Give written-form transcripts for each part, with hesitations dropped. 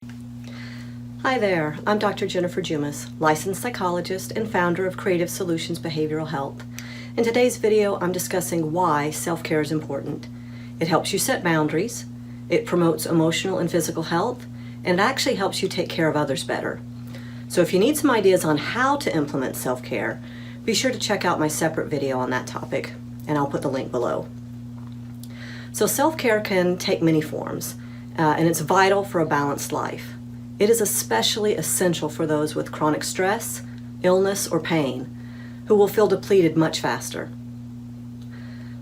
Hi there, I'm Dr. Jennifer Jumas, licensed psychologist and founder of Creative Solutions Behavioral Health. In today's video, I'm discussing why self-care is important. It helps you set boundaries, it promotes emotional and physical health, and it actually helps you take care of others better. So if you need some ideas on how to implement self-care, be sure to check out my separate video on that topic, and I'll put the link below. So self-care can take many forms, and it's vital for a balanced life. It is especially essential for those with chronic stress, illness, or pain, who will feel depleted much faster.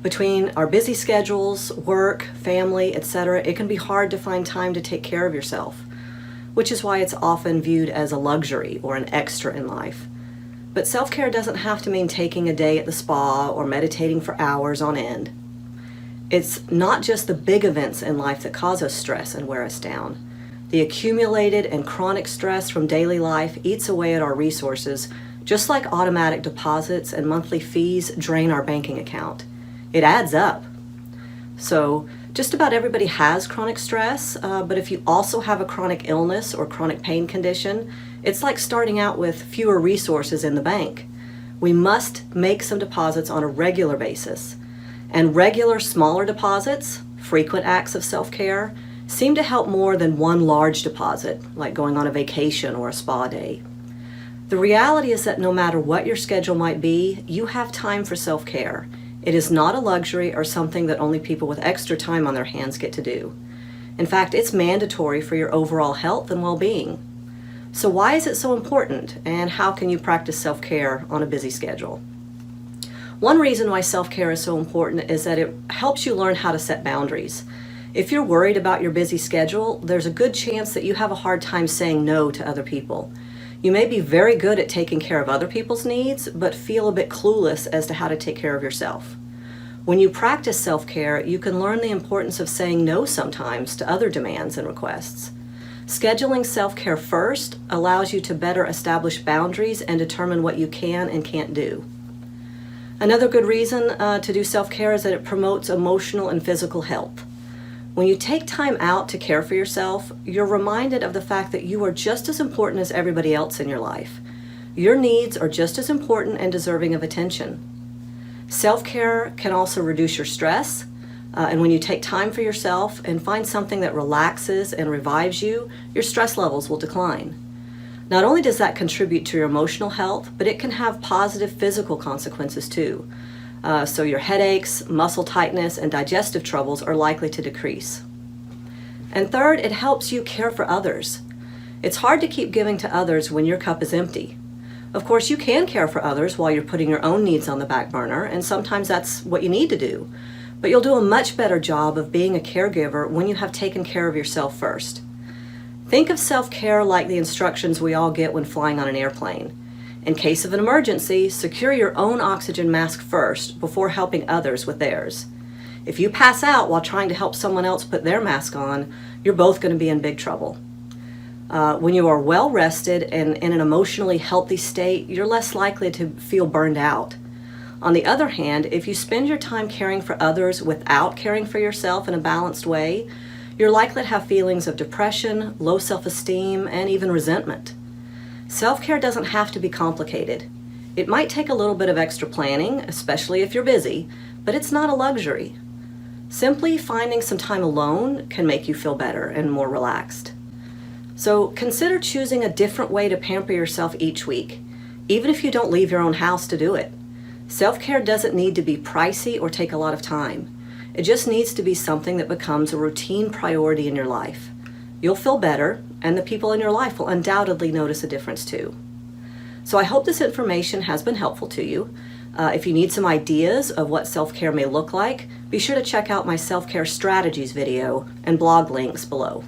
Between our busy schedules, work, family, etc., it can be hard to find time to take care of yourself, which is why it's often viewed as a luxury or an extra in life. But self-care doesn't have to mean taking a day at the spa or meditating for hours on end. It's not just the big events in life that cause us stress and wear us down. The accumulated and chronic stress from daily life eats away at our resources, just like automatic deposits and monthly fees drain our banking account. It adds up. So just about everybody has chronic stress, but if you also have a chronic illness or chronic pain condition, it's like starting out with fewer resources in the bank. We must make some deposits on a regular basis. And regular smaller deposits, frequent acts of self-care, seem to help more than one large deposit, like going on a vacation or a spa day. The reality is that no matter what your schedule might be, you have time for self-care. It is not a luxury or something that only people with extra time on their hands get to do. In fact, it's mandatory for your overall health and well-being. So why is it so important, and how can you practice self-care on a busy schedule? One reason why self-care is so important is that it helps you learn how to set boundaries. If you're worried about your busy schedule, there's a good chance that you have a hard time saying no to other people. You may be very good at taking care of other people's needs, but feel a bit clueless as to how to take care of yourself. When you practice self-care, you can learn the importance of saying no sometimes to other demands and requests. Scheduling self-care first allows you to better establish boundaries and determine what you can and can't do. Another good reason to do self-care is that it promotes emotional and physical health. When you take time out to care for yourself, you're reminded of the fact that you are just as important as everybody else in your life. Your needs are just as important and deserving of attention. Self-care can also reduce your stress, and when you take time for yourself and find something that relaxes and revives you, your stress levels will decline. Not only does that contribute to your emotional health, but it can have positive physical consequences too. So your headaches, muscle tightness, and digestive troubles are likely to decrease. And third, it helps you care for others. It's hard to keep giving to others when your cup is empty. Of course, you can care for others while you're putting your own needs on the back burner, and sometimes that's what you need to do. But you'll do a much better job of being a caregiver when you have taken care of yourself first. Think of self-care like the instructions we all get when flying on an airplane. In case of an emergency, secure your own oxygen mask first before helping others with theirs. If you pass out while trying to help someone else put their mask on, you're both going to be in big trouble. When you are well rested and in an emotionally healthy state, you're less likely to feel burned out. On the other hand, if you spend your time caring for others without caring for yourself in a balanced way, you're likely to have feelings of depression, low self-esteem, and even resentment. Self-care doesn't have to be complicated. It might take a little bit of extra planning, especially if you're busy, but it's not a luxury. Simply finding some time alone can make you feel better and more relaxed. So consider choosing a different way to pamper yourself each week, even if you don't leave your own house to do it. Self-care doesn't need to be pricey or take a lot of time. It just needs to be something that becomes a routine priority in your life. You'll feel better, and the people in your life will undoubtedly notice a difference too. So I hope this information has been helpful to you. If you need some ideas of what self-care may look like, be sure to check out my self-care strategies video and blog links below.